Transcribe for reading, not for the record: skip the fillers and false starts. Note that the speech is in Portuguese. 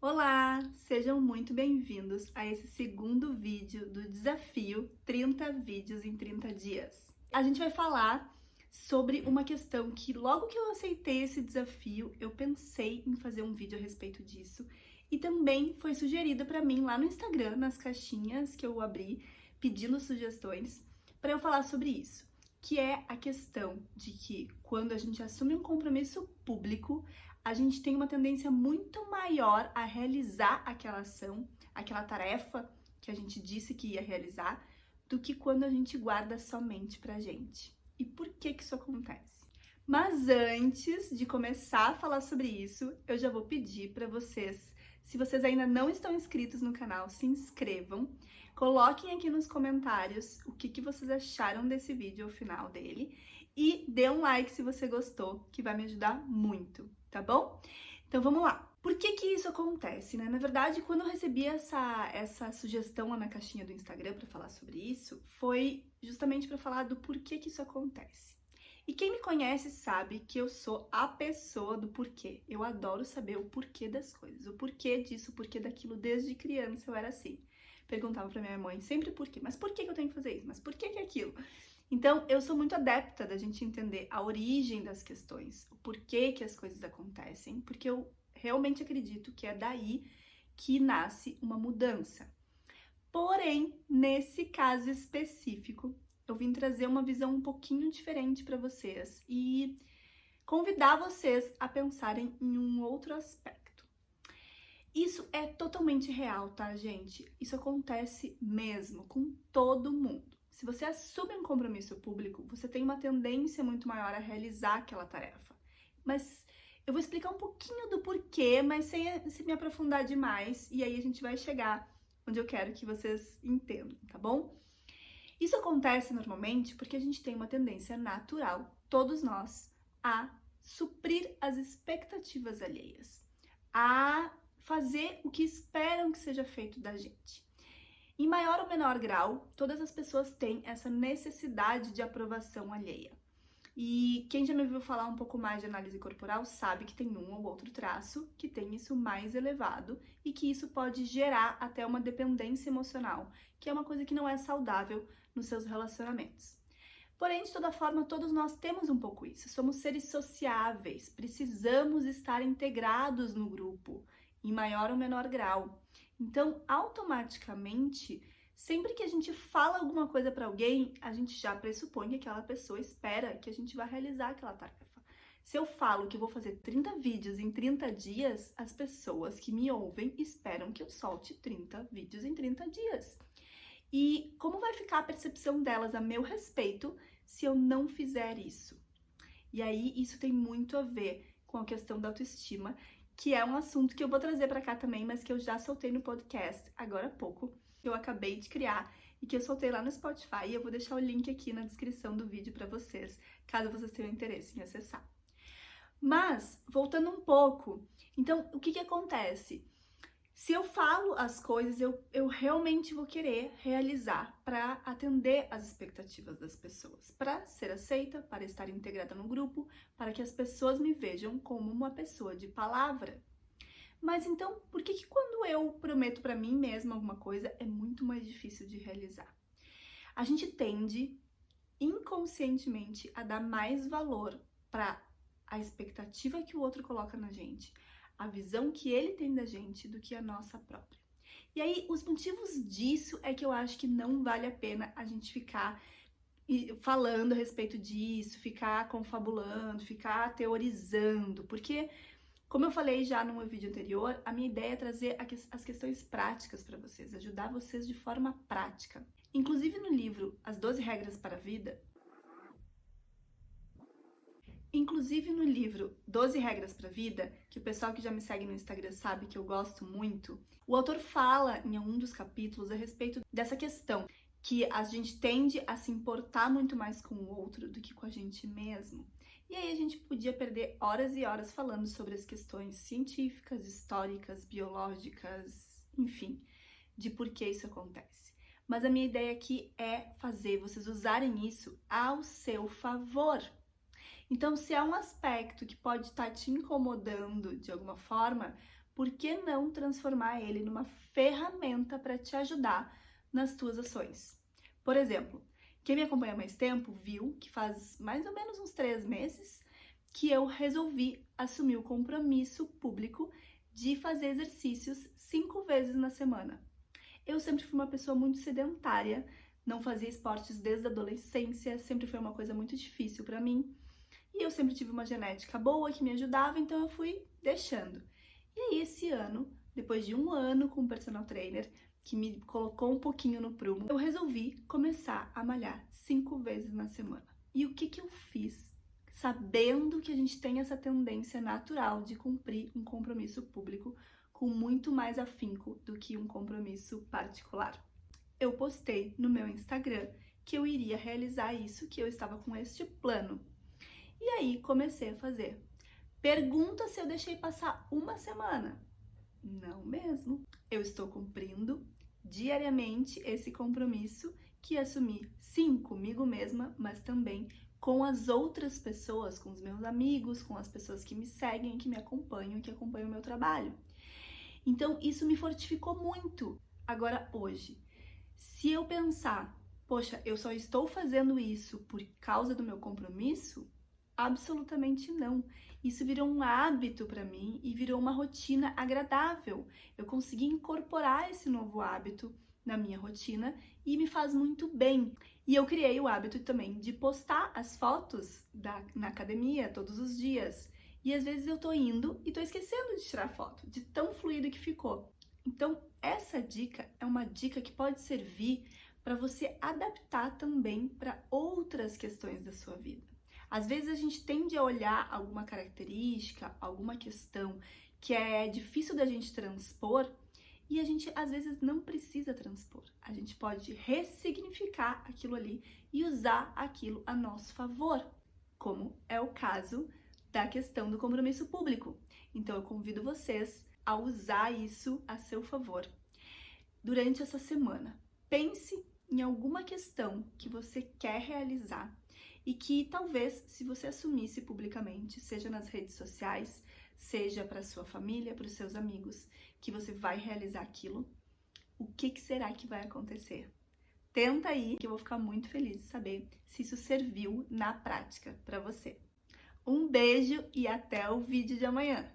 Olá, sejam muito bem-vindos a esse segundo vídeo do desafio 30 vídeos em 30 dias. A gente vai falar sobre uma questão que logo que eu aceitei esse desafio, eu pensei em fazer um vídeo a respeito disso e também foi sugerido para mim lá no Instagram, nas caixinhas que eu abri, pedindo sugestões para eu falar sobre isso, que é a questão de que quando a gente assume um compromisso público, a gente tem uma tendência muito maior a realizar aquela ação, aquela tarefa que a gente disse que ia realizar, do que quando a gente guarda somente pra gente. E por que que isso acontece? Mas antes de começar a falar sobre isso, eu já vou pedir para vocês, se vocês ainda não estão inscritos no canal, se inscrevam, coloquem aqui nos comentários o que vocês acharam desse vídeo ao final dele e dê um like se você gostou, que vai me ajudar muito, tá bom? Então vamos lá. Por que que isso acontece, né? Na verdade, quando eu recebi essa sugestão lá na caixinha do Instagram para falar sobre isso, foi justamente para falar do porquê que isso acontece. E quem me conhece sabe que eu sou a pessoa do porquê. Eu adoro saber o porquê das coisas, o porquê disso, o porquê daquilo. Desde criança eu era assim. Perguntava pra minha mãe sempre por quê. Mas por que eu tenho que fazer isso? Mas por que aquilo? Então, eu sou muito adepta da gente entender a origem das questões, o porquê que as coisas acontecem, porque eu realmente acredito que é daí que nasce uma mudança. Porém, nesse caso específico, eu vim trazer uma visão um pouquinho diferente para vocês e convidar vocês a pensarem em um outro aspecto. Isso é totalmente real, tá, gente? Isso acontece mesmo com todo mundo. Se você assume um compromisso público, você tem uma tendência muito maior a realizar aquela tarefa. Mas eu vou explicar um pouquinho do porquê, mas sem me aprofundar demais, e aí a gente vai chegar onde eu quero que vocês entendam, tá bom? Isso acontece normalmente porque a gente tem uma tendência natural, todos nós, a suprir as expectativas alheias, a fazer o que esperam que seja feito da gente. Em maior ou menor grau, todas as pessoas têm essa necessidade de aprovação alheia. E quem já me ouviu falar um pouco mais de análise corporal sabe que tem um ou outro traço que tem isso mais elevado e que isso pode gerar até uma dependência emocional, que é uma coisa que não é saudável nos seus relacionamentos. Porém, de toda forma, todos nós temos um pouco isso. Somos seres sociáveis, precisamos estar integrados no grupo, em maior ou menor grau. Então, automaticamente, sempre que a gente fala alguma coisa para alguém, a gente já pressupõe que aquela pessoa espera que a gente vai realizar aquela tarefa. Se eu falo que eu vou fazer 30 vídeos em 30 dias, as pessoas que me ouvem esperam que eu solte 30 vídeos em 30 dias. E como vai ficar a percepção delas a meu respeito se eu não fizer isso? E aí isso tem muito a ver com a questão da autoestima, que é um assunto que eu vou trazer para cá também, mas que eu já soltei no podcast agora há pouco, que eu acabei de criar e que eu soltei lá no Spotify, e eu vou deixar o link aqui na descrição do vídeo para vocês, caso vocês tenham interesse em acessar. Mas, voltando um pouco, então, o que acontece? Se eu falo as coisas, eu realmente vou querer realizar para atender às expectativas das pessoas, para ser aceita, para estar integrada no grupo, para que as pessoas me vejam como uma pessoa de palavra. Mas então, por que quando eu prometo para mim mesma alguma coisa é muito mais difícil de realizar? A gente tende inconscientemente a dar mais valor para a expectativa que o outro coloca na gente, a visão que ele tem da gente do que a nossa própria. E aí, os motivos disso é que eu acho que não vale a pena a gente ficar falando a respeito disso, ficar confabulando, ficar teorizando, porque, como eu falei já no meu vídeo anterior, a minha ideia é trazer as questões práticas para vocês, ajudar vocês de forma prática. Inclusive no livro As 12 Regras para a Vida, Inclusive no livro 12 Regras para a Vida, que o pessoal que já me segue no Instagram sabe que eu gosto muito, o autor fala em um dos capítulos a respeito dessa questão, que a gente tende a se importar muito mais com o outro do que com a gente mesmo. E aí a gente podia perder horas e horas falando sobre as questões científicas, históricas, biológicas, enfim, de por que isso acontece. Mas a minha ideia aqui é fazer vocês usarem isso ao seu favor. Então, se há um aspecto que pode estar te incomodando de alguma forma, por que não transformar ele numa ferramenta para te ajudar nas tuas ações? Por exemplo, quem me acompanha há mais tempo viu que faz mais ou menos uns 3 meses que eu resolvi assumir o compromisso público de fazer exercícios 5 vezes na semana. Eu sempre fui uma pessoa muito sedentária, não fazia esportes desde a adolescência, sempre foi uma coisa muito difícil para mim. E eu sempre tive uma genética boa que me ajudava, então eu fui deixando. E aí esse ano, depois de 1 ano com um personal trainer, que me colocou um pouquinho no prumo, eu resolvi começar a malhar 5 vezes na semana. E o que eu fiz? Sabendo que a gente tem essa tendência natural de cumprir um compromisso público com muito mais afinco do que um compromisso particular. Eu postei no meu Instagram que eu iria realizar isso, que eu estava com este plano. E aí comecei a fazer. Pergunta se eu deixei passar 1 semana. Não mesmo. Eu estou cumprindo diariamente esse compromisso que assumi, sim, comigo mesma, mas também com as outras pessoas, com os meus amigos, com as pessoas que me seguem, que me acompanham, que acompanham o meu trabalho. Então, isso me fortificou muito. Agora, hoje, se eu pensar, poxa, eu só estou fazendo isso por causa do meu compromisso, absolutamente não. Isso virou um hábito para mim e virou uma rotina agradável. Eu consegui incorporar esse novo hábito na minha rotina e me faz muito bem. E eu criei o hábito também de postar as fotos na academia todos os dias. E às vezes eu tô indo e tô esquecendo de tirar foto, de tão fluido que ficou. Então, essa dica é uma dica que pode servir para você adaptar também para outras questões da sua vida. Às vezes a gente tende a olhar alguma característica, alguma questão que é difícil da gente transpor e a gente às vezes não precisa transpor. A gente pode ressignificar aquilo ali e usar aquilo a nosso favor, como é o caso da questão do compromisso público. Então eu convido vocês a usar isso a seu favor durante essa semana. Pense em alguma questão que você quer realizar e que talvez, se você assumisse publicamente, seja nas redes sociais, seja para sua família, para os seus amigos, que você vai realizar aquilo, o que será que vai acontecer? Tenta aí, que eu vou ficar muito feliz de saber se isso serviu na prática para você. Um beijo e até o vídeo de amanhã!